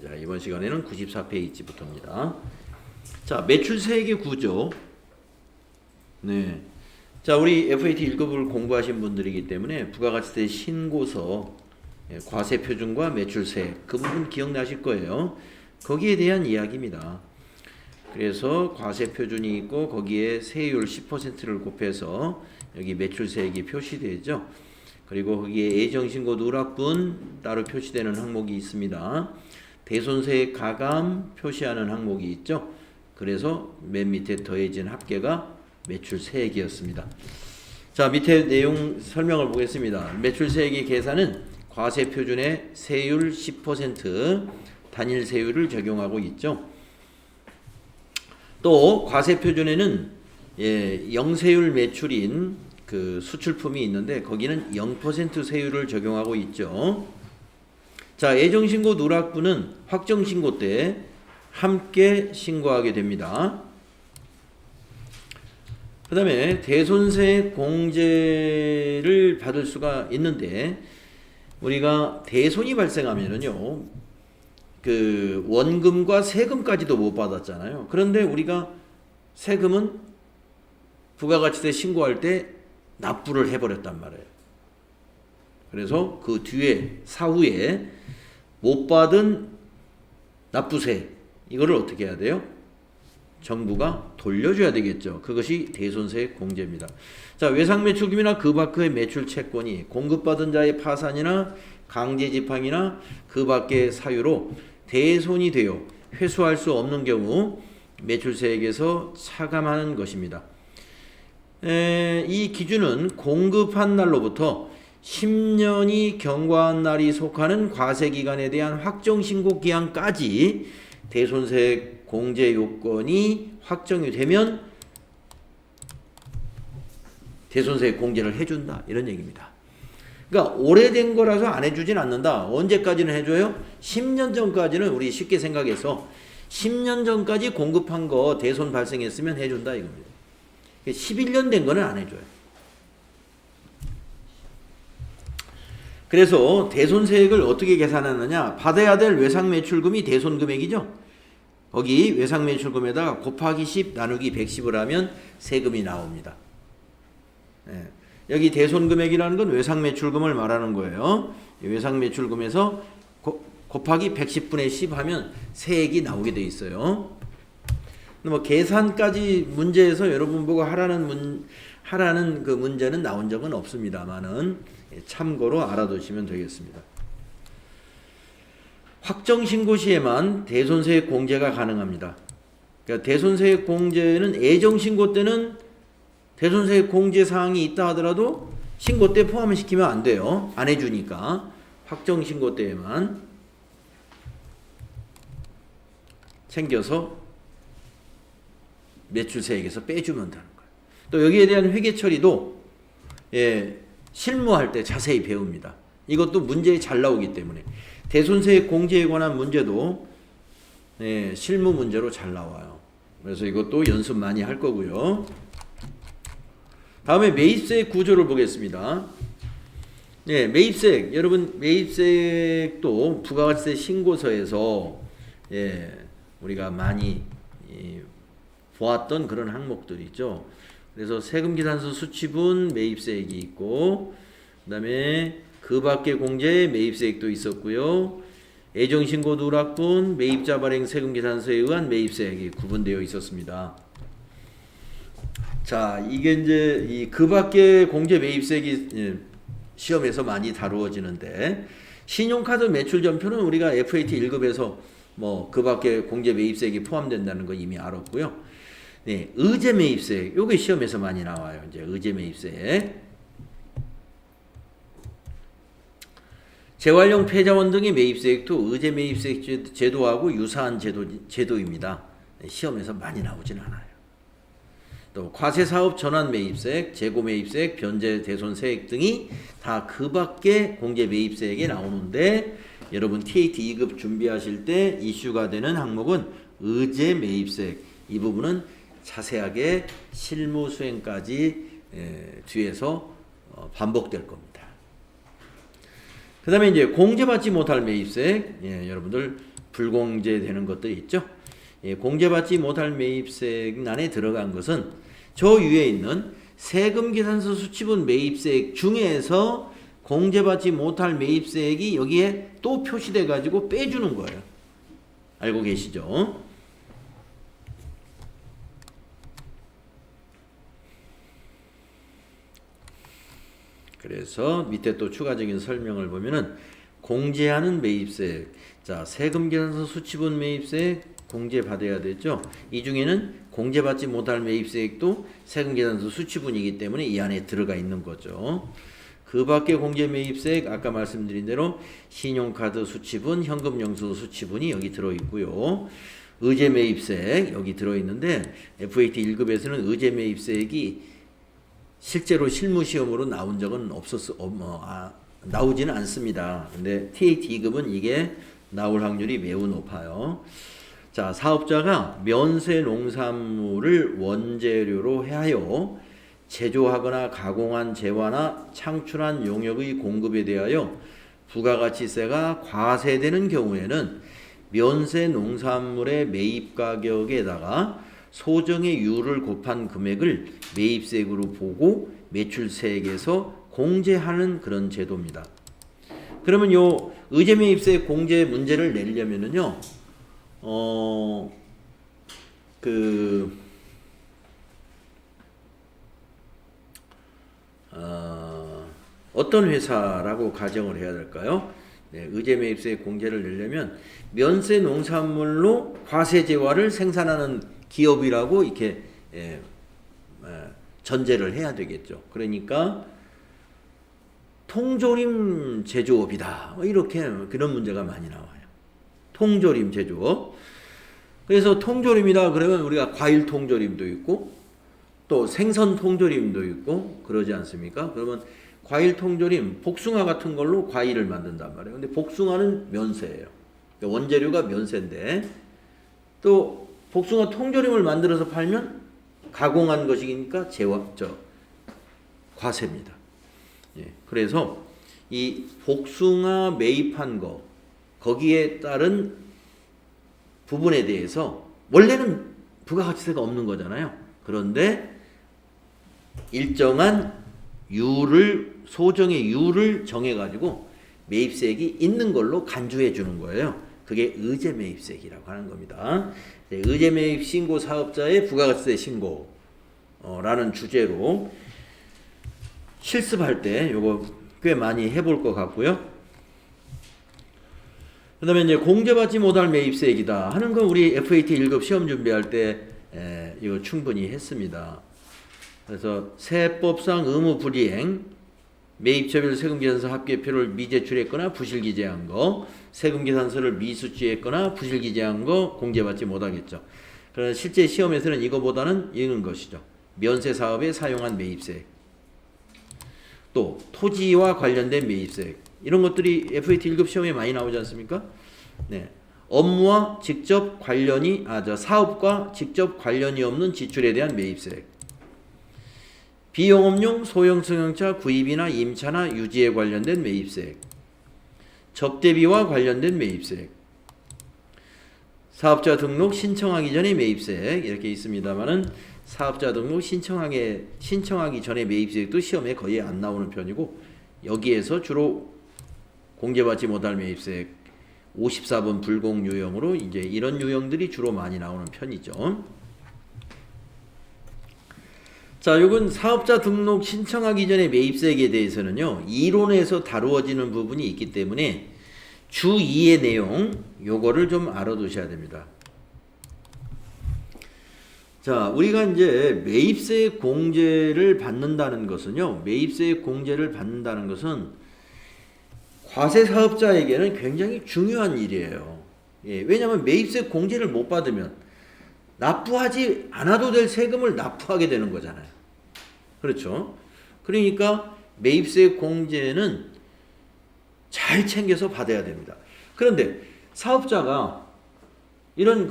자, 이번 시간에는 94페이지부터입니다. 자, 매출세액의 구조. 네. 자, 우리 FAT 1급을 공부하신 분들이기 때문에 부가가치세 신고서, 과세표준과 매출세액, 그 부분 기억나실 거예요. 거기에 대한 이야기입니다. 그래서 과세표준이 있고 거기에 세율 10%를 곱해서 여기 매출세액이 표시되죠. 그리고 거기에 예정신고 누락분 따로 표시되는 항목이 있습니다. 대손세액 가감 표시하는 항목이 있죠. 그래서 맨 밑에 더해진 합계가 매출세액이었습니다. 자, 밑에 내용 설명을 보겠습니다. 매출세액의 계산은 과세표준의 세율 10% 단일 세율을 적용하고 있죠. 또 과세표준에는 영세율 매출인 그 수출품이 있는데 거기는 0% 세율을 적용하고 있죠. 자, 예정신고 누락분은 확정신고 때 함께 신고하게 됩니다. 그 다음에 대손세액 공제를 받을 수가 있는데 우리가 대손이 발생하면은요, 그 원금과 세금까지도 못 받았잖아요. 그런데 우리가 세금은 부가가치세 신고할 때 납부를 해버렸단 말이에요. 그래서 그 뒤에 사후에 못 받은 납부세, 이거를 어떻게 해야 돼요? 정부가 돌려줘야 되겠죠. 그것이 대손세액 공제입니다. 자, 외상매출금이나 그 밖의 매출 채권이 공급받은 자의 파산이나 강제지팡이나 그 밖의 사유로 대손이 되어 회수할 수 없는 경우 매출세액에서 차감하는 것입니다. 이 기준은 공급한 날로부터 10년이 경과한 날이 속하는 과세기간에 대한 확정신고 기한까지 대손세액 공제 요건이 확정이 되면 대손세액 공제를 해준다, 이런 얘기입니다. 그러니까 오래된 거라서 안 해주진 않는다. 언제까지는 해줘요? 10년 전까지는, 우리 쉽게 생각해서 10년 전까지 공급한 거 대손 발생했으면 해준다 이겁니다. 11년 된 거는 안 해줘요. 그래서 대손세액을 어떻게 계산하느냐, 받아야 될 외상매출금이 대손금액이죠. 거기 외상매출금에다가 곱하기 10 나누기 110을 하면 세금이 나옵니다. 네. 여기 대손금액이라는 건 외상매출금을 말하는 거예요. 외상매출금에서 곱하기 110분의 10 하면 세액이 나오게 돼 있어요. 뭐 계산까지 문제에서 여러분 보고 하라는 그 문제는 나온 적은 없습니다만은 참고로 알아두시면 되겠습니다. 확정신고 시에만 대손세액 공제가 가능합니다. 그러니까 대손세액 공제는 예정신고 때는 대손세액 공제 사항이 있다 하더라도 신고 때 포함시키면 안 돼요. 안 해주니까. 확정신고 때에만 챙겨서 매출세액에서 빼주면 되는 거예요. 또 여기에 대한 회계 처리도 실무할 때 자세히 배웁니다. 이것도 문제에 잘 나오기 때문에 대손세액 공제에 관한 문제도 실무 문제로 잘 나와요. 그래서 이것도 연습 많이 할 거고요. 다음에 매입세액 구조를 보겠습니다. 매입세액, 여러분 매입세액도 부가가치세 신고서에서 우리가 많이 보았던 그런 항목들이 있죠. 그래서 세금계산서 수취분 매입세액이 있고, 그 다음에 그 밖의 공제 매입세액도 있었고요. 예정신고 누락분, 매입자 발행 세금계산서에 의한 매입세액이 구분되어 있었습니다. 자, 이게 이제 이 그 밖의 공제 매입세액이 시험에서 많이 다루어지는데, 신용카드 매출전표는 우리가 FAT 1급에서 뭐 그 밖의 공제 매입세액이 포함된다는 거 이미 알았고요. 의제 매입세액, 요게 시험에서 많이 나와요. 이제 의제 매입세액. 재활용 폐자원 등의 매입세액도 의제 매입세액 제도하고 유사한 제도입니다. 시험에서 많이 나오진 않아요. 또 과세사업 전환 매입세액, 재고 매입세액, 변제 대손세액 등이 다 그 밖에 공제 매입세액에 나오는데, 여러분 TAT 2급 준비하실 때 이슈가 되는 항목은 의제 매입세액, 이 부분은 자세하게 실무 수행까지 뒤에서 반복될 겁니다. 그 다음에 이제 공제받지 못할 매입세액, 여러분들 불공제되는 것들이 있죠. 예, 공제받지 못할 매입세액란에 들어간 것은 저 위에 있는 세금계산서 수치분 매입세액 중에서 공제받지 못할 매입세액이 여기에 또 표시돼 가지고 빼주는 거예요. 알고 계시죠? 그래서 밑에 또 추가적인 설명을 보면은 공제하는 매입세액, 자 세금계산서 수치분 매입세액 공제받아야 되죠. 이 중에는 공제받지 못할 매입세액도 세금계산서 수치분이기 때문에 이 안에 들어가 있는 거죠. 그 밖에 공제 매입세액 아까 말씀드린 대로 신용카드 수치분, 현금영수증 수치분이 여기 들어있고요. 의제 매입세액 여기 들어있는데 FAT 1급에서는 의제 매입세액이 실제로 실무시험으로 나온 적은 나오지는 않습니다. 근데 TAT 2급은 이게 나올 확률이 매우 높아요. 자, 사업자가 면세 농산물을 원재료로 하여 제조하거나 가공한 재화나 창출한 용역의 공급에 대하여 부가가치세가 과세되는 경우에는 면세 농산물의 매입 가격에다가 소정의 율을 곱한 금액을 매입세액으로 보고 매출세액에서 공제하는 그런 제도입니다. 그러면 요 의제 매입세액 공제 문제를 내려면은요, 어떤 회사라고 가정을 해야 될까요? 네, 의제 매입세액 공제를 내려면 면세 농산물로 과세재화를 생산하는 기업이라고 이렇게 전제를 해야 되겠죠. 그러니까 통조림 제조업이다. 이렇게 그런 문제가 많이 나와요. 통조림 제조업. 그래서 통조림이다 그러면 우리가 과일 통조림도 있고 또 생선 통조림도 있고 그러지 않습니까? 그러면 과일 통조림, 복숭아 같은 걸로 과일을 만든단 말이에요. 근데 복숭아는 면세예요. 원재료가 면세인데 또 복숭아 통조림을 만들어서 팔면 가공한 것이니까 과세입니다. 예, 그래서 이 복숭아 매입한 거 거기에 따른 부분에 대해서 원래는 부가가치세가 없는 거잖아요. 그런데 일정한 소정의 율을 정해가지고 매입세액이 있는 걸로 간주해 주는 거예요. 그게 의제 매입세액이라고 하는 겁니다. 의제 매입 신고 사업자의 부가가치세 신고라는 주제로 실습할 때 요거 꽤 많이 해볼 것 같고요. 그 다음에 이제 공제받지 못할 매입세액이다 하는 건 우리 FAT 1급 시험 준비할 때 이거 충분히 했습니다. 그래서 세법상 의무 불이행, 매입처별 세금계산서 합계표를 미제출했거나 부실기재한 거, 세금계산서를 미수취했거나 부실기재한 거 공제받지 못하겠죠. 그러나 실제 시험에서는 이거보다는 이런 것이죠. 면세사업에 사용한 매입세액, 또 토지와 관련된 매입세액, 이런 것들이 FAT 1급 시험에 많이 나오지 않습니까? 네. 업무와 직접 관련이, 사업과 직접 관련이 없는 지출에 대한 매입세액, 비영업용 소형 승용차 구입이나 임차나 유지에 관련된 매입세액, 접대비와 관련된 매입세액, 사업자 등록 신청하기 전에 매입세액 이렇게 있습니다만은 사업자 등록 신청하기 전에 매입세액도 시험에 거의 안 나오는 편이고 여기에서 주로 공제받지 못할 매입세액 54번 불공 유형으로 이제 이런 유형들이 주로 많이 나오는 편이죠. 자, 요건 사업자 등록 신청하기 전에 매입세액에 대해서는요, 이론에서 다루어지는 부분이 있기 때문에 주 2의 내용, 요거를 좀 알아두셔야 됩니다. 자, 우리가 이제 매입세액 공제를 받는다는 것은요, 매입세액 공제를 받는다는 것은 과세 사업자에게는 굉장히 중요한 일이에요. 예, 왜냐하면 매입세액 공제를 못 받으면 납부하지 않아도 될 세금을 납부하게 되는 거잖아요. 그렇죠? 그러니까 매입세액 공제는 잘 챙겨서 받아야 됩니다. 그런데 사업자가 이런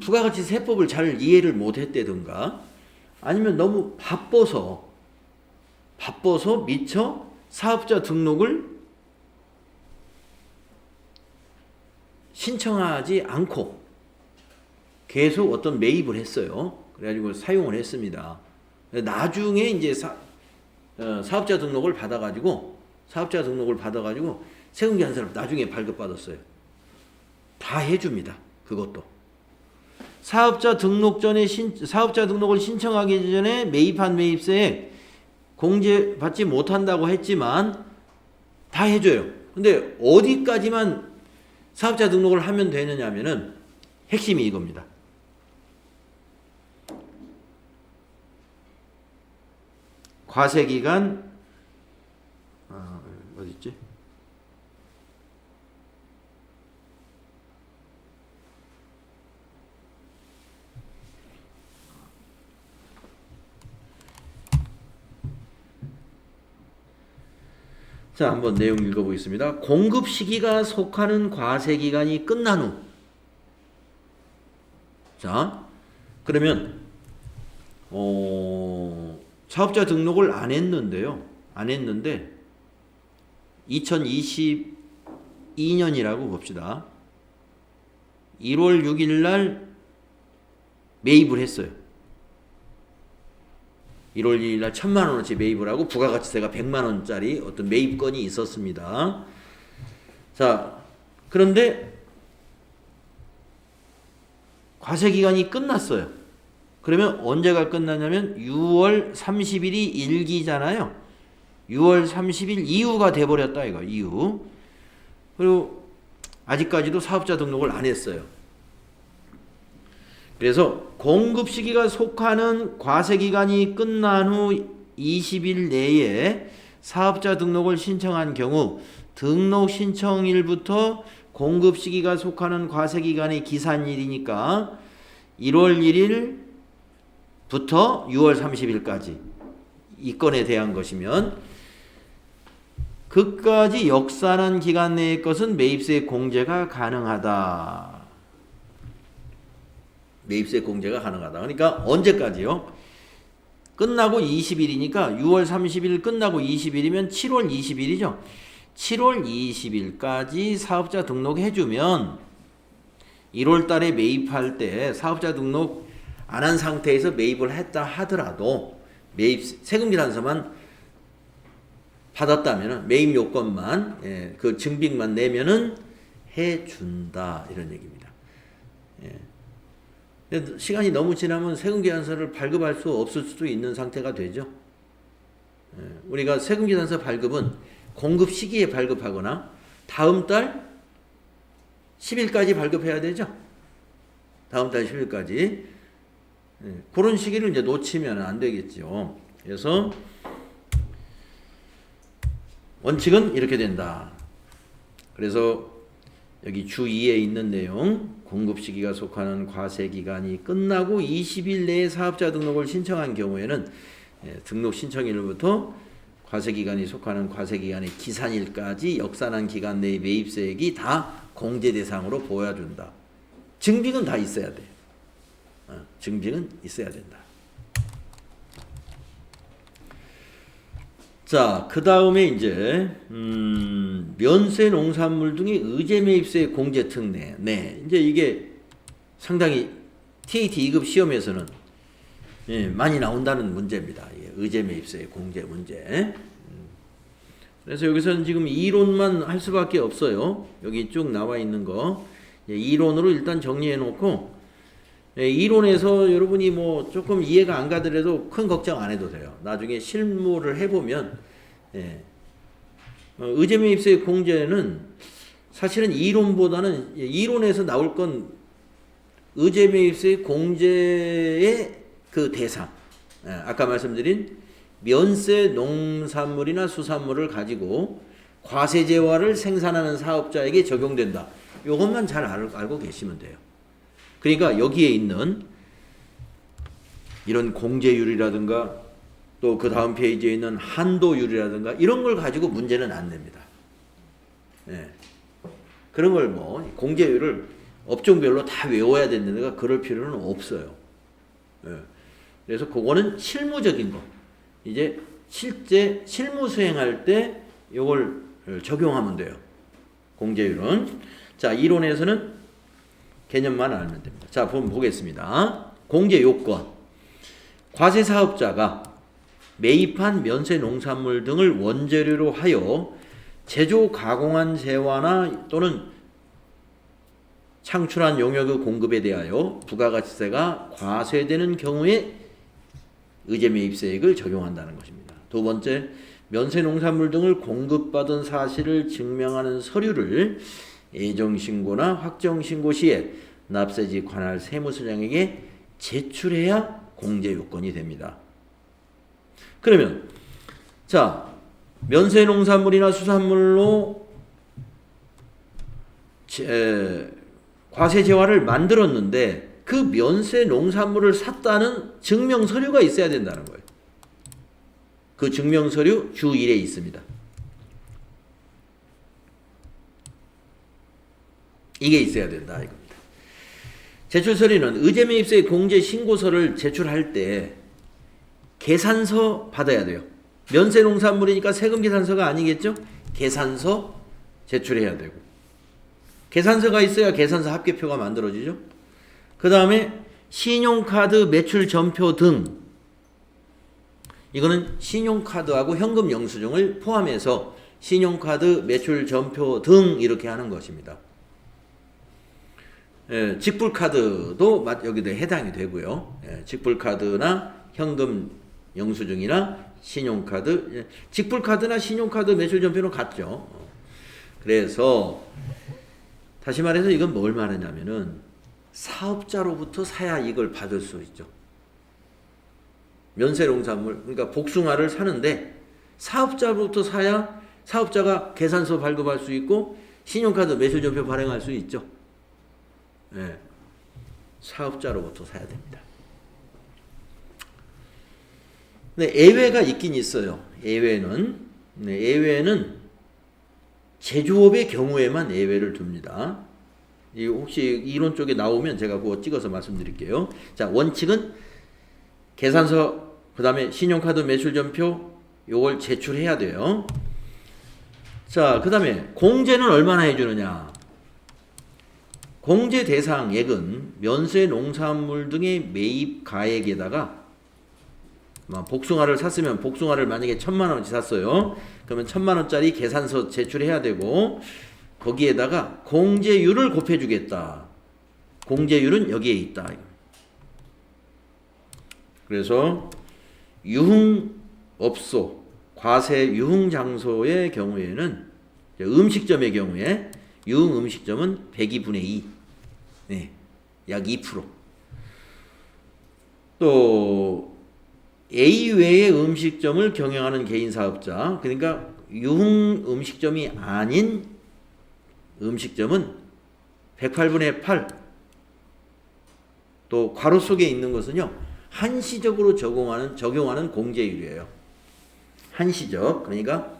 부가가치 세법을 잘 이해를 못했다든가 아니면 너무 바빠서 미처 사업자 등록을 신청하지 않고 계속 어떤 매입을 했어요. 그래가지고 사용을 했습니다. 나중에 이제 사업자 등록을 받아가지고 세금계산서를 나중에 발급받았어요. 다 해줍니다. 그것도. 사업자 등록을 신청하기 전에 매입한 매입세액 공제받지 못한다고 했지만 다 해줘요. 근데 어디까지만 사업자 등록을 하면 되느냐면은 핵심이 이겁니다. 과세기간 어디 있지? 자, 한번 내용 읽어보겠습니다. 공급 시기가 속하는 과세기간이 끝난 후. 자, 그러면 사업자 등록을 안 했는데요. 2022년이라고 봅시다. 1월 6일 날 매입을 했어요. 1월 1일 날 1,000만 원어치 매입을 하고 부가가치세가 100만 원짜리 어떤 매입건이 있었습니다. 자, 그런데 과세기간이 끝났어요. 그러면 언제가 끝나냐면 6월 30일이 일기잖아요. 6월 30일 이후가 돼버렸다 이거. 이후. 그리고 아직까지도 사업자 등록을 안 했어요. 그래서 공급 시기가 속하는 과세기간이 끝난 후 20일 내에 사업자 등록을 신청한 경우 등록 신청일부터 공급 시기가 속하는 과세기간의 기산일이니까 1월 1일부터 6월 30일까지 이 건에 대한 것이면 그까지 역산한 기간 내의 것은 매입세 공제가 가능하다. 매입세 공제가 가능하다. 그러니까 언제까지요? 끝나고 20일이니까 6월 30일 끝나고 20일이면 7월 20일이죠. 7월 20일까지 사업자 등록해주면 1월 달에 매입할 때 사업자 등록 안 한 상태에서 매입을 했다 하더라도 세금계산서만 받았다면 매입 요건만 그 증빙만 내면은 해준다 이런 얘기입니다. 시간이 너무 지나면 세금계산서를 발급할 수 없을 수도 있는 상태가 되죠. 우리가 세금계산서 발급은 공급 시기에 발급하거나 다음 달 10일까지 발급해야 되죠. 다음 달 10일까지. 그런 시기를 이제 놓치면 안 되겠죠. 그래서 원칙은 이렇게 된다. 그래서 여기 주 2에 있는 내용, 공급 시기가 속하는 과세기간이 끝나고 20일 내에 사업자 등록을 신청한 경우에는 등록 신청일부터 과세기간이 속하는 과세기간의 기산일까지 역산한 기간 내의 매입세액이 다 공제 대상으로 보여준다. 증빙은 다 있어야 돼. 증빙은 있어야 된다. 자, 그 다음에 이제 면세 농산물 등의 의제 매입세 공제 특례. 네, 이제 이게 상당히 TAT 2급 시험에서는 많이 나온다는 문제입니다. 의제 매입세 공제 문제. 그래서 여기서는 지금 이론만 할 수밖에 없어요. 여기 쭉 나와 있는 거 이론으로 일단 정리해 놓고 이론에서 여러분이 뭐 조금 이해가 안 가더라도 큰 걱정 안 해도 돼요. 나중에 실무를 해보면 의제매입세 공제는 사실은 이론보다는 이론에서 나올 건 의제매입세 공제의 그 대상, 아까 말씀드린 면세 농산물이나 수산물을 가지고 과세제화를 생산하는 사업자에게 적용된다. 이것만 잘 알고 계시면 돼요. 그러니까 여기에 있는 이런 공제율이라든가 또 그 다음 페이지에 있는 한도율이라든가 이런 걸 가지고 문제는 안 냅니다. 그런 걸 뭐 공제율을 업종별로 다 외워야 되는데가 그럴 필요는 없어요. 그래서 그거는 실무적인 거. 이제 실제 실무 수행할 때 이걸 적용하면 돼요. 공제율은. 자, 이론에서는 개념만 알면 됩니다. 자, 보겠습니다. 공제 요건. 과세 사업자가 매입한 면세 농산물 등을 원재료로 하여 제조 가공한 재화나 또는 창출한 용역의 공급에 대하여 부가가치세가 과세되는 경우에 의제매입세액을 적용한다는 것입니다. 두 번째, 면세 농산물 등을 공급받은 사실을 증명하는 서류를 애정신고나 확정신고 시에 납세지 관할 세무서장에게 제출해야 공제 요건이 됩니다. 그러면 자, 면세 농산물이나 수산물로 과세 재화를 만들었는데 그 면세 농산물을 샀다는 증명 서류가 있어야 된다는 거예요. 그 증명 서류 주 1에 있습니다. 이게 있어야 된다 이겁니다. 제출 서류는 의제매입세 공제 신고서를 제출할 때 계산서 받아야 돼요. 면세 농산물이니까 세금 계산서가 아니겠죠? 계산서 제출해야 되고, 계산서가 있어야 계산서 합계표가 만들어지죠. 그 다음에 신용카드 매출 전표 등, 이거는 신용카드하고 현금 영수증을 포함해서 신용카드 매출 전표 등 이렇게 하는 것입니다. 예, 직불카드도 여기도 해당이 되고요. 예, 직불카드나 현금 영수증이나 신용카드, 예, 직불카드나 신용카드 매출 전표는 같죠. 그래서 다시 말해서 이건 뭘 말하냐면은 사업자로부터 사야 이걸 받을 수 있죠. 면세 농산물, 그러니까 복숭아를 사는데 사업자로부터 사야 사업자가 계산서 발급할 수 있고 신용카드 매출 전표 발행할 수 있죠. 네. 사업자로부터 사야 됩니다. 네, 예외가 있긴 있어요. 예외는 제조업의 경우에만 예외를 둡니다. 혹시 이론 쪽에 나오면 제가 그거 찍어서 말씀드릴게요. 자, 원칙은 계산서, 그 다음에 신용카드 매출전표 요걸 제출해야 돼요. 자, 그 다음에 공제는 얼마나 해주느냐. 공제 대상액은 면세 농산물 등의 매입 가액에다가 복숭아를 샀으면 복숭아를 만약에 1,000만 원치 샀어요. 그러면 1,000만 원짜리 계산서 제출해야 되고 거기에다가 공제율을 곱해주겠다. 공제율은 여기에 있다. 그래서 유흥업소, 과세 유흥장소의 경우에는 음식점의 경우에 유흥음식점은 102분의 2, 네, 약 2%. 또 A 외의 음식점을 경영하는 개인사업자, 그러니까 유흥음식점이 아닌 음식점은 108분의 8. 또 괄호 속에 있는 것은요, 한시적으로 적용하는 공제율이에요. 한시적, 그러니까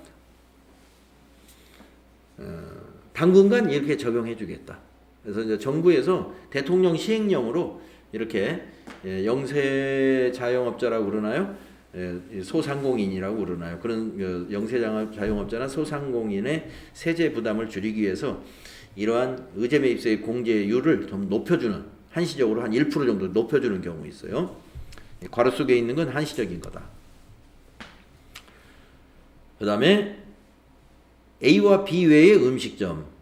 당분간 이렇게 적용해 주겠다. 그래서 이제 정부에서 대통령 시행령으로 이렇게 영세 자영업자라고 그러나요? 소상공인이라고 그러나요? 그런 영세 자영업자나 소상공인의 세제 부담을 줄이기 위해서 이러한 의제매입세 공제율을 좀 높여주는, 한시적으로 한 1% 정도 높여주는 경우 있어요. 괄호 속에 있는 건 한시적인 거다. 그 다음에 A와 B 외의 음식점.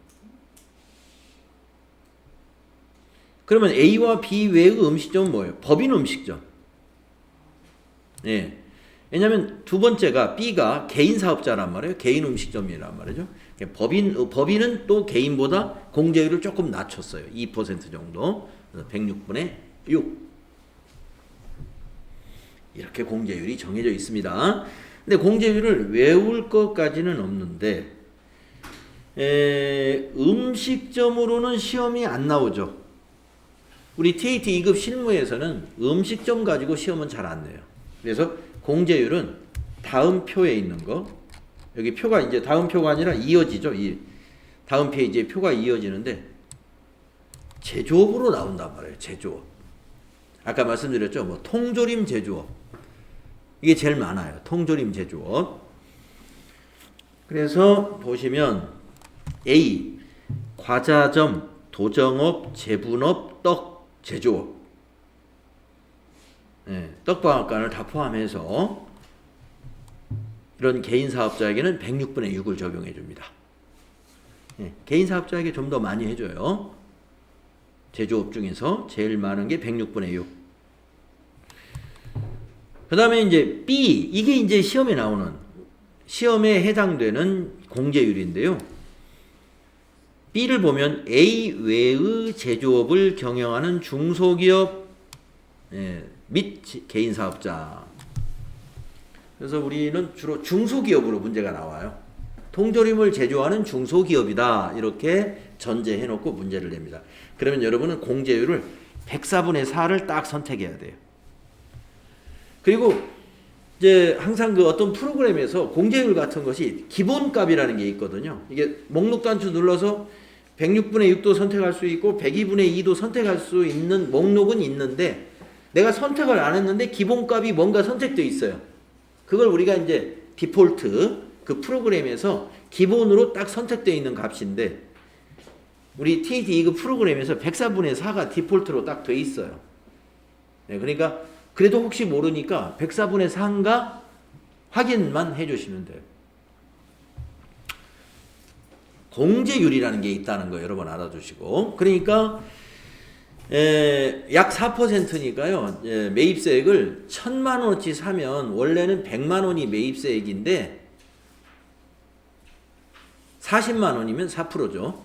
그러면 A와 B 외의 음식점은 뭐예요? 법인 음식점. 예. 왜냐하면 두 번째가 B가 개인 사업자란 말이에요. 개인 음식점이란 말이죠. 법인은 또 개인보다 공제율을 조금 낮췄어요. 2% 정도. 그래서 106분의 6. 이렇게 공제율이 정해져 있습니다. 근데 공제율을 외울 것까지는 없는데 음식점으로는 시험이 안 나오죠. 우리 TAT 2급 실무에서는 음식점 가지고 시험은 잘 안 내요. 그래서 공제율은 다음 표에 있는 거, 여기 표가 이제 다음 표가 아니라 이어지죠. 이 다음 페이지에 표가 이어지는데 제조업으로 나온단 말이에요. 제조업. 아까 말씀드렸죠. 뭐 통조림 제조업. 이게 제일 많아요. 통조림 제조업. 그래서 보시면 A 과자점, 도정업, 제분업, 떡, 제조업. 떡방앗간을 다 포함해서 이런 개인 사업자에게는 106분의 6을 적용해 줍니다. 개인 사업자에게 좀 더 많이 해줘요. 제조업 중에서 제일 많은 게 106분의 6. 그 다음에 이제 B, 이게 이제 시험에 나오는, 시험에 해당되는 공제율인데요. B를 보면 A 외의 제조업을 경영하는 중소기업 및 개인 사업자. 그래서 우리는 주로 중소기업으로 문제가 나와요. 통조림을 제조하는 중소기업이다. 이렇게 전제해 놓고 문제를 냅니다. 그러면 여러분은 공제율을 104분의 4를 딱 선택해야 돼요. 그리고 이제 항상 그 어떤 프로그램에서 공제율 같은 것이 기본값이라는 게 있거든요. 이게 목록 단추 눌러서 106분의 6도 선택할 수 있고 102분의 2도 선택할 수 있는 목록은 있는데 내가 선택을 안 했는데 기본값이 뭔가 선택되어 있어요. 그걸 우리가 이제 디폴트 그 프로그램에서 기본으로 딱 선택되어 있는 값인데 우리 TD 그 프로그램에서 104분의 4가 디폴트로 딱 돼 있어요. 그러니까 그래도 혹시 모르니까 104분의 4인가 확인만 해주시면 돼요. 공제율이라는 게 있다는 거 여러분 알아두시고, 그러니까 약 4%니까요. 매입세액을 1,000만 원어치 사면 원래는 100만 원이 매입세액인데 40만 원이면 4%죠.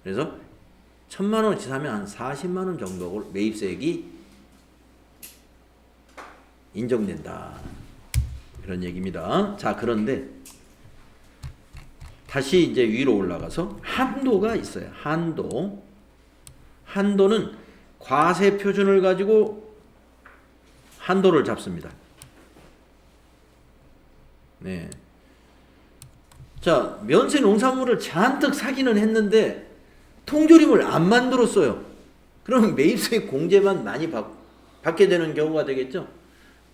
그래서 1,000만 원어치 사면 한 40만 원 정도 매입세액이 인정된다. 그런 얘기입니다. 자, 그런데 다시 이제 위로 올라가서 한도가 있어요. 한도는 과세 표준을 가지고 한도를 잡습니다. 네. 자, 면세 농산물을 잔뜩 사기는 했는데 통조림을 안 만들었어요. 그럼 매입세 공제만 많이 받게 되는 경우가 되겠죠.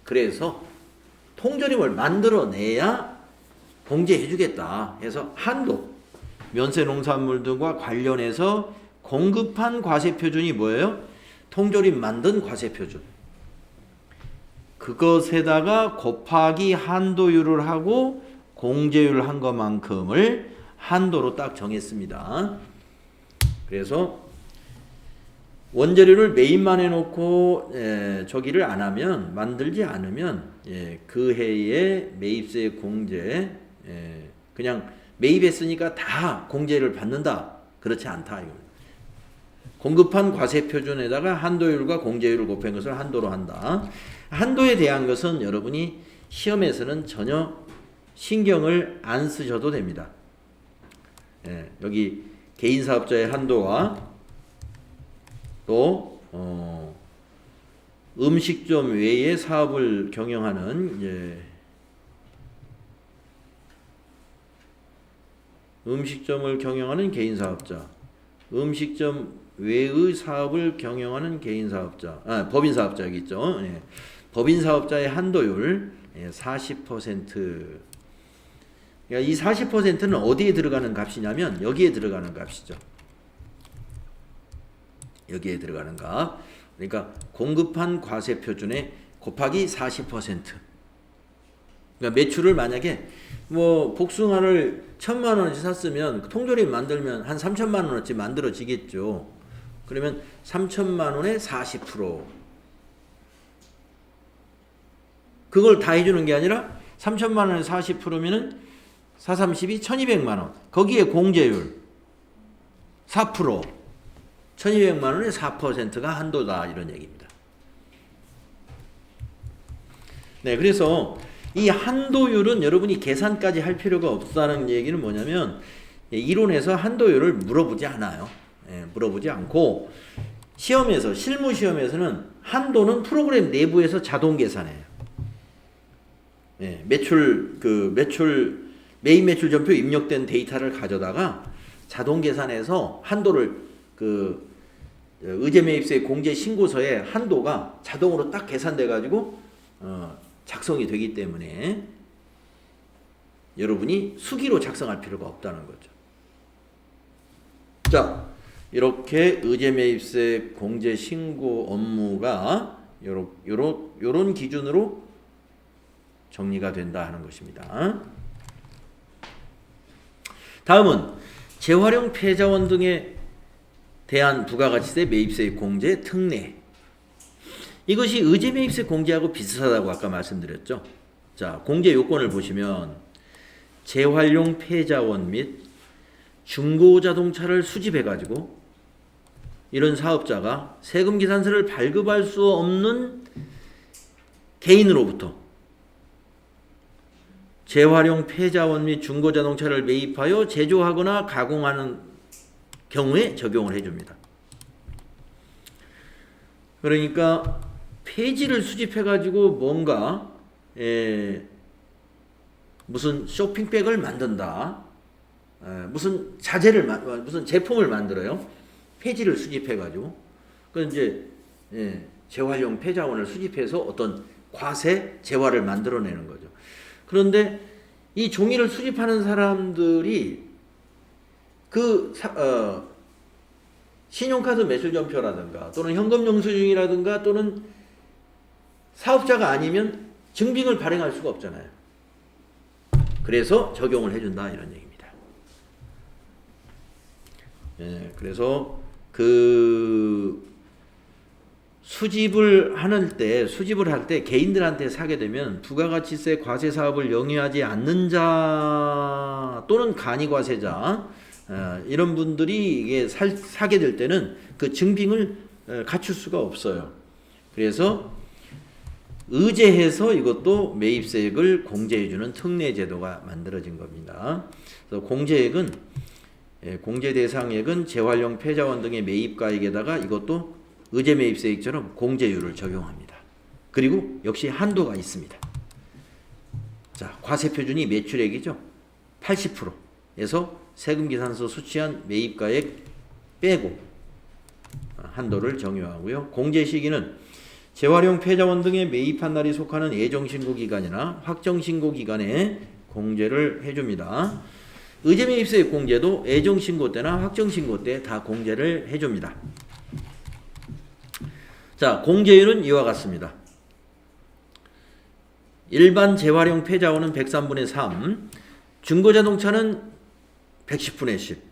그래서 통조림을 만들어내야 공제해주겠다 해서 한도, 면세 농산물 등과 관련해서 공급한 과세표준이 뭐예요? 통조림 만든 과세표준. 그것에다가 곱하기 한도율을 하고 공제율 한 것만큼을 한도로 딱 정했습니다. 그래서 원재료를 매입만 해놓고 저기를 안 하면, 만들지 않으면 그 해에 매입세 공제, 그냥 매입했으니까 다 공제를 받는다. 그렇지 않다. 이겁니다. 공급한 과세표준에다가 한도율과 공제율을 곱한 것을 한도로 한다. 한도에 대한 것은 여러분이 시험에서는 전혀 신경을 안 쓰셔도 됩니다. 여기 개인사업자의 한도와 또 음식점 외에 사업을 경영하는 음식점을 경영하는 개인사업자, 음식점 외의 사업을 경영하는 개인사업자, 법인사업자겠죠. 법인사업자의 한도율 40%. 그러니까 이 40%는 어디에 들어가는 값이냐면 여기에 들어가는 값이죠. 여기에 들어가는 값. 그러니까 공급한 과세 표준에 곱하기 40%. 그러니까 매출을 만약에 뭐 복숭아를 1,000만 원어치 샀으면 통조림 만들면 한 3,000만 원어치 만들어지겠죠. 그러면 3,000만 원에 40%. 그걸 다 해주는 게 아니라 3,000만 원에 40%면은 432, 1,200만 원. 거기에 공제율 4%. 1,200만 원에 4%가 한도다. 이런 얘기입니다. 네, 그래서 이 한도율은 여러분이 계산까지 할 필요가 없다는 얘기는 뭐냐면 이론에서 한도율을 물어보지 않아요. 물어보지 않고 시험에서, 실무 시험에서는 한도는 프로그램 내부에서 자동 계산해요. 매입 매출 전표 입력된 데이터를 가져다가 자동 계산해서 한도를 의제매입세 공제 신고서에 한도가 자동으로 딱 계산돼 가지고 작성이 되기 때문에 여러분이 수기로 작성할 필요가 없다는 거죠. 자, 이렇게 의제매입세 공제 신고 업무가 요런 기준으로 정리가 된다 하는 것입니다. 다음은 재활용 폐자원 등에 대한 부가가치세 매입세의 공제 특례. 이것이 의제매입세 공제하고 비슷하다고 아까 말씀드렸죠. 자, 공제 요건을 보시면 재활용 폐자원 및 중고자동차를 수집해가지고 이런 사업자가 세금계산서를 발급할 수 없는 개인으로부터 재활용 폐자원 및 중고자동차를 매입하여 제조하거나 가공하는 경우에 적용을 해줍니다. 그러니까 폐지를 수집해가지고 뭔가 무슨 쇼핑백을 만든다, 무슨 자재를 무슨 제품을 만들어요. 폐지를 수집해가지고 그 이제 재활용 폐자원을 수집해서 어떤 과세 재화를 만들어내는 거죠. 그런데 이 종이를 수집하는 사람들이 그 신용카드 매출전표라든가 또는 현금 영수증이라든가 또는 사업자가 아니면 증빙을 발행할 수가 없잖아요. 그래서 적용을 해준다 이런 얘기입니다. 그래서 그 수집을 할 때 개인들한테 사게 되면 부가가치세 과세 사업을 영위하지 않는 자 또는 간이과세자 이런 분들이 이게 사게 될 때는 그 증빙을 갖출 수가 없어요. 그래서 의제해서 이것도 매입세액을 공제해주는 특례 제도가 만들어진 겁니다. 그래서 공제 대상액은 재활용 폐자원 등의 매입가액에다가 이것도 의제 매입세액처럼 공제율을 적용합니다. 그리고 역시 한도가 있습니다. 자, 과세표준이 매출액이죠. 80%에서 세금계산서 수취한 매입가액 빼고 한도를 정의하고요. 공제 시기는 재활용 폐자원 등에 매입한 날이 속하는 예정신고기간이나 확정신고기간에 공제를 해줍니다. 의제매입세액 공제도 예정신고 때나 확정신고 때 다 공제를 해줍니다. 자, 공제율은 이와 같습니다. 일반 재활용 폐자원은 103분의 3, 중고자동차는 110분의 10.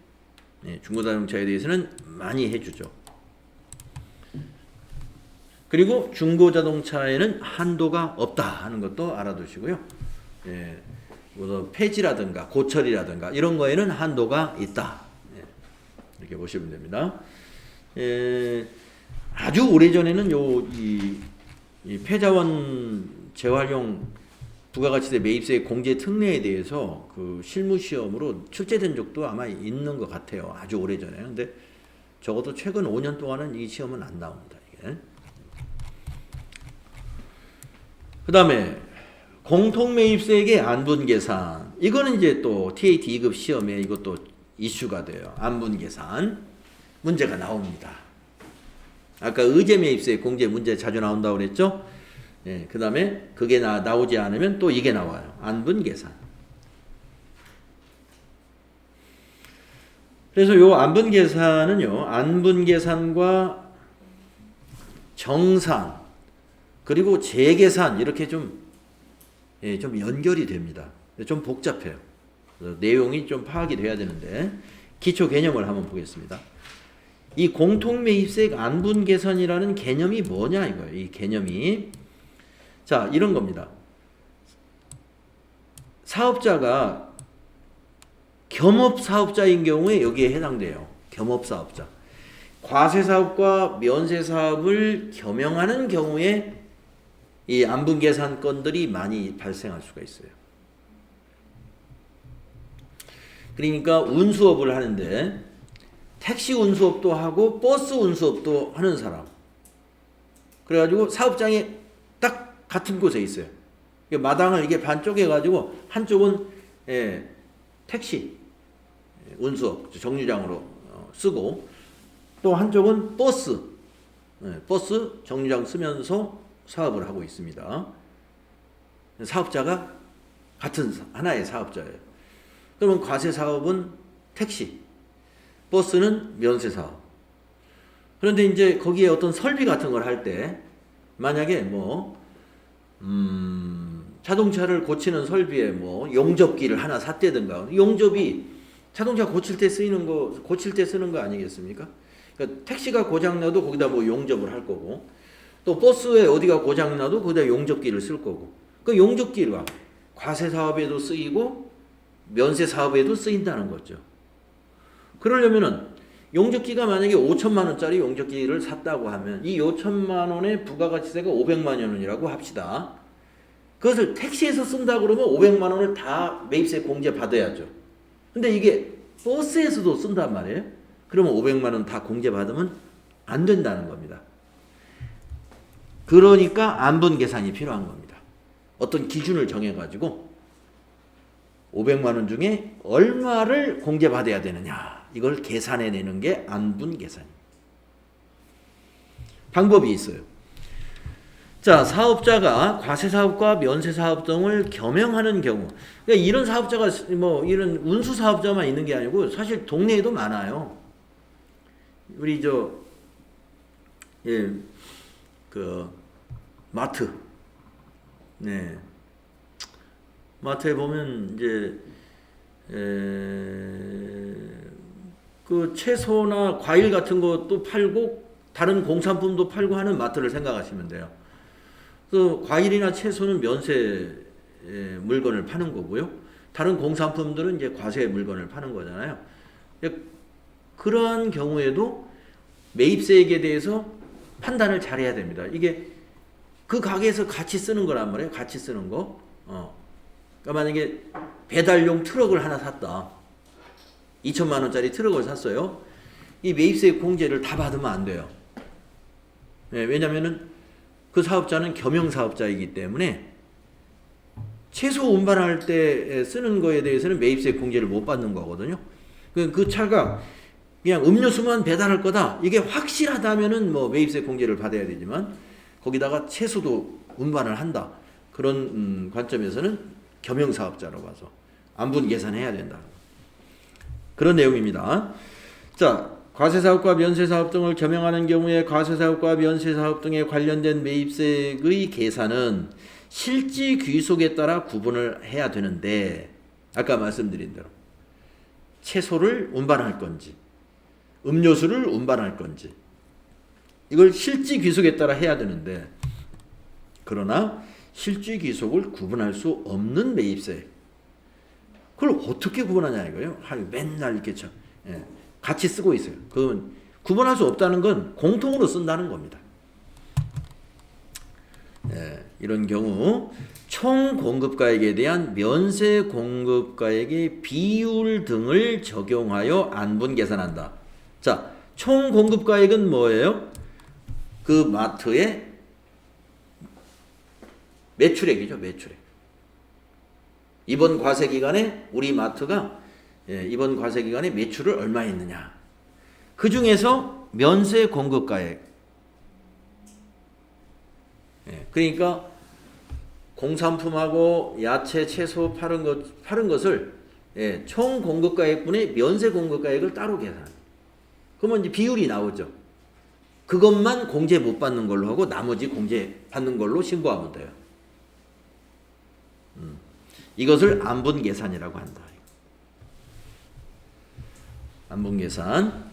중고자동차에 대해서는 많이 해주죠. 그리고 중고자동차에는 한도가 없다 하는 것도 알아두시고요. 폐지라든가 고철이라든가 이런 거에는 한도가 있다. 이렇게 보시면 됩니다. 아주 오래전에는 이 폐자원 재활용 부가가치세 매입세 공제 특례에 대해서 그 실무 시험으로 출제된 적도 아마 있는 것 같아요. 아주 오래전에. 근데 적어도 최근 5년 동안은 이 시험은 안 나옵니다. 이게. 그다음에 공통매입세액의 안분계산. 이거는 이제 또 TAT 2급 시험에 이것도 이슈가 돼요. 안분계산 문제가 나옵니다. 아까 의제매입세 공제 문제 자주 나온다고 그랬죠? 그 다음에 그게 나오지 않으면 또 이게 나와요. 안분계산. 그래서 요 안분계산은요, 안분계산과 정산, 그리고 재계산, 이렇게 좀 연결이 됩니다. 좀 복잡해요. 내용이 좀 파악이 돼야 되는데, 기초 개념을 한번 보겠습니다. 이 공통매입세액 안분계산이라는 개념이 뭐냐 이거예요. 이 개념이. 자, 이런 겁니다. 사업자가 겸업사업자인 경우에 여기에 해당돼요. 겸업사업자. 과세사업과 면세사업을 겸용하는 경우에 이 안분계산 건들이 많이 발생할 수가 있어요. 그러니까 운수업을 하는데 택시 운수업도 하고 버스 운수업도 하는 사람. 그래가지고 사업장이 딱 같은 곳에 있어요. 마당을 이게 반쪽에 가지고 한쪽은 택시 운수업 정류장으로 쓰고 또 한쪽은 버스 정류장 쓰면서 사업을 하고 있습니다. 사업자가 같은 하나의 사업자예요. 그러면 과세 사업은 택시, 버스는 면세 사업. 그런데 이제 거기에 어떤 설비 같은 걸 할 때 만약에 자동차를 고치는 설비에 용접기를 하나 샀다든가, 용접이 자동차 고칠 때 쓰는 거 아니겠습니까? 그러니까 택시가 고장나도 거기다 용접을 할 거고, 또 버스에 어디가 고장나도 거기다 용접기를 쓸 거고, 그 용접기가 과세 사업에도 쓰이고 면세 사업에도 쓰인다는 거죠. 그러려면은 용접기가 만약에 5천만 원짜리 용접기를 샀다고 하면 이 5천만 원의 부가가치세가 500만 원이라고 합시다. 그것을 택시에서 쓴다 그러면 500만 원을 다 매입세 공제 받아야죠. 근데 이게 버스에서도 쓴단 말이에요. 그러면 500만 원 다 공제 받으면 안 된다는 겁니다. 그러니까 안분 계산이 필요한 겁니다. 어떤 기준을 정해가지고 500만 원 중에 얼마를 공제받아야 되느냐, 이걸 계산해내는 게 안분 계산입니다. 방법이 있어요. 자, 사업자가 과세사업과 면세사업 등을 겸용하는 경우, 그러니까 이런 사업자가 이런 운수 사업자만 있는 게 아니고 사실 동네에도 많아요. 우리 마트, 네, 마트에 보면 이제 그 채소나 과일 같은 것도 팔고 다른 공산품도 팔고 하는 마트를 생각하시면 돼요. 그 과일이나 채소는 면세 물건을 파는 거고요. 다른 공산품들은 이제 과세 물건을 파는 거잖아요. 그러한 경우에도 매입세액에 대해서 판단을 잘해야 됩니다. 이게 그 가게에서 같이 쓰는 거란 말이에요. 같이 쓰는 거. 그러니까 만약에 배달용 트럭을 하나 샀다. 2천만 원짜리 트럭을 샀어요. 이 매입세액 공제를 다 받으면 안 돼요. 네, 왜냐면은 그 사업자는 겸용사업자이기 때문에 채소 운반할 때 쓰는 거에 대해서는 매입세 공제를 못 받는 거거든요. 그 차가 그냥 음료수만 배달할 거다, 이게 확실하다면은 매입세 공제를 받아야 되지만 거기다가 채소도 운반을 한다, 그런 관점에서는 겸용사업자로 봐서 안분 계산해야 된다, 그런 내용입니다. 자, 과세사업과 면세사업 등을 겸용하는 경우에 과세사업과 면세사업 등에 관련된 매입세액의 계산은 실지 귀속에 따라 구분을 해야 되는데, 아까 말씀드린 대로 채소를 운반할 건지 음료수를 운반할 건지 이걸 실지 귀속에 따라 해야 되는데, 그러나 실지 귀속을 구분할 수 없는 매입세, 그걸 어떻게 구분하냐 이거예요. 맨날 이렇게 같이 쓰고 있어요. 그건 구분할 수 없다는 건 공통으로 쓴다는 겁니다. 이런 경우 총 공급가액에 대한 면세 공급가액의 비율 등을 적용하여 안분 계산한다. 자, 총 공급가액은 뭐예요? 그 마트의 매출액이죠. 매출액. 이번 과세 기간에 우리 마트가 이번 과세 기간에 매출을 얼마 했느냐, 그 중에서 면세 공급가액, 그러니까 공산품하고 야채, 채소 파는 것을 총 공급가액분의 면세 공급가액을 따로 계산합니다. 그러면 이제 비율이 나오죠. 그것만 공제 못 받는 걸로 하고 나머지 공제 받는 걸로 신고하면 돼요. 이것을 안분 계산이라고 한다. 안분 계산.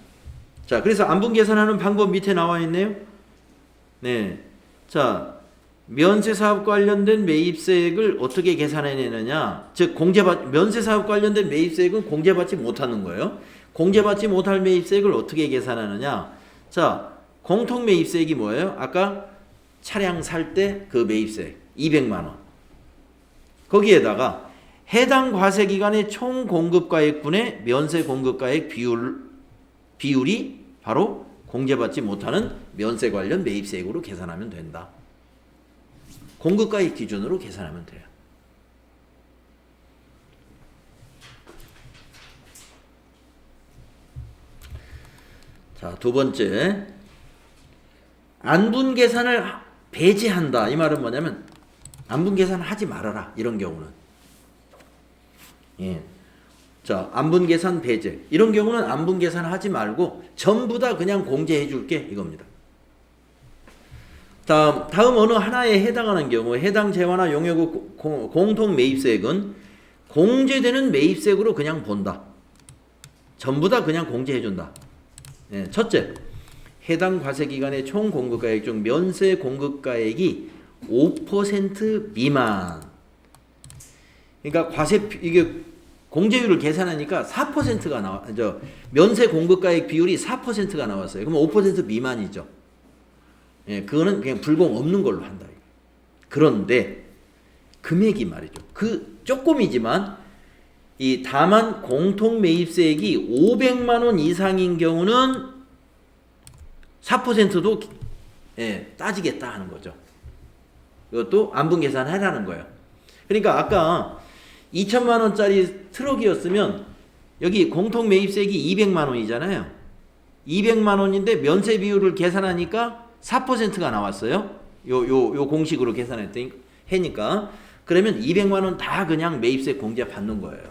자, 그래서 안분 계산하는 방법 밑에 나와 있네요. 네. 자, 면세 사업 관련된 매입세액을 어떻게 계산해내느냐? 즉 면세 사업 관련된 매입세액은 공제받지 못하는 거예요. 공제받지 못할 매입세액을 어떻게 계산하느냐? 자, 공통 매입세액이 뭐예요? 아까 차량 살 때 그 매입세액 200만 원. 거기에다가 해당 과세 기간의 총 공급가액분의 면세 공급가액 비율이 바로 공제받지 못하는 면세 관련 매입세액으로 계산하면 된다. 공급가액 기준으로 계산하면 돼요. 자, 두 번째, 안분 계산을 배제한다. 이 말은 뭐냐면 안분 계산을 하지 말아라, 이런 경우는. 자, 안분계산 배제. 이런 경우는 안분계산 하지 말고 전부 다 그냥 공제해 줄게 이겁니다. 다음 어느 하나에 해당하는 경우 해당 재화나 용역의 공통 매입세액은 공제되는 매입세액으로 그냥 본다. 전부 다 그냥 공제해 준다. 예, 첫째, 해당 과세기간의 총 공급가액 중 면세 공급가액이 5% 미만. 그러니까 이게 공제율을 계산하니까 4%가 나와. 면세 공급가액 비율이 4%가 나왔어요. 그럼 5% 미만이죠. 예, 그거는 그냥 불공 없는 걸로 한다. 그런데 금액이 말이죠. 그 조금이지만 다만 공통 매입세액이 500만 원 이상인 경우는 4%도 따지겠다 하는 거죠. 이것도 안분 계산하라는 거예요. 그러니까 아까 2천만 원짜리 트럭이었으면 여기 공통 매입세액이 200만 원이잖아요. 200만 원인데 면세 비율을 계산하니까 4%가 나왔어요. 요 공식으로 계산했으니까. 그러면 200만 원 다 그냥 매입세 공제 받는 거예요.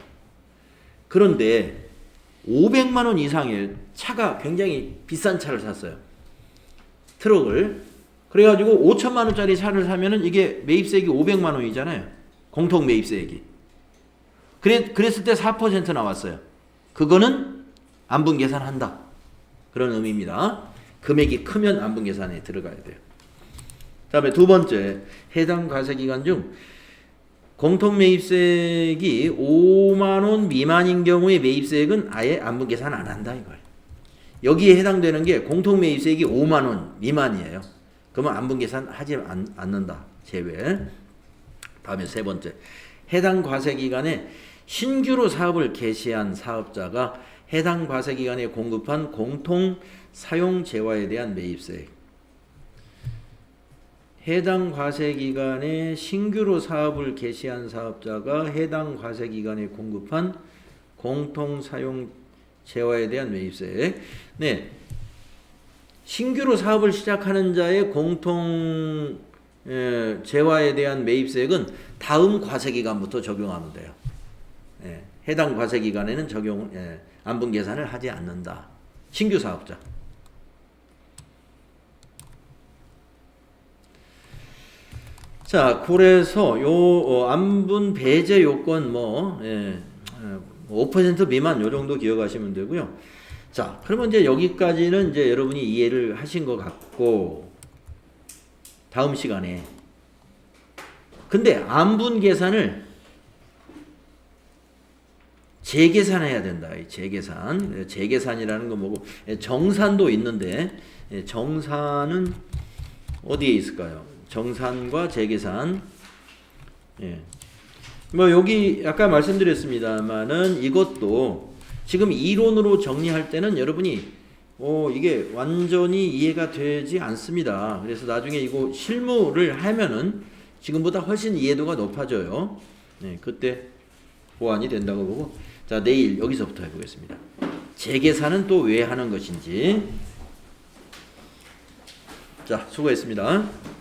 그런데 500만 원 이상의 차가 굉장히 비싼 차를 샀어요. 트럭을. 그래가지고 5천만 원짜리 차를 사면은 이게 매입세액이 500만 원이잖아요. 공통 매입세액이. 그랬을 때 4% 나왔어요. 그거는 안분 계산한다. 그런 의미입니다. 금액이 크면 안분 계산에 들어가야 돼요. 다음에 두 번째, 해당 과세기간 중 공통 매입세액이 5만 원 미만인 경우의 매입세액은 아예 안분 계산 안 한다 이거예요. 여기에 해당되는 게 공통 매입세액이 5만 원 미만이에요. 그러면 안분 계산 하지 않는다. 제외. 다음에 세 번째, 해당 과세기간에 신규로 사업을 개시한 사업자가 해당 과세기간에 공급한 공통 사용 재화에 대한 매입세액. 해당 과세기간에 신규로 사업을 개시한 사업자가 해당 과세기간에 공급한 공통 사용 재화에 대한 매입세액. 네, 신규로 사업을 시작하는 자의 공통 재화에 대한 매입세액은 다음 과세기간부터 적용하면 돼요. 해당 과세기간에는 안분 계산을 하지 않는다. 신규 사업자. 자, 그래서 안분 배제 요건 5% 미만 요 정도 기억하시면 되고요. 자, 그러면 이제 여기까지는 이제 여러분이 이해를 하신 것 같고, 다음 시간에. 근데 안분 계산을 재계산해야 된다. 재계산. 재계산이라는 건 뭐고, 정산도 있는데, 정산은 어디에 있을까요? 정산과 재계산. 여기 아까 말씀드렸습니다만은 이것도 지금 이론으로 정리할 때는 여러분이 이게 완전히 이해가 되지 않습니다. 그래서 나중에 이거 실무를 하면은 지금보다 훨씬 이해도가 높아져요. 그때 보완이 된다고 보고, 자, 내일 여기서부터 해보겠습니다. 재계산은 또 왜 하는 것인지. 자, 수고했습니다.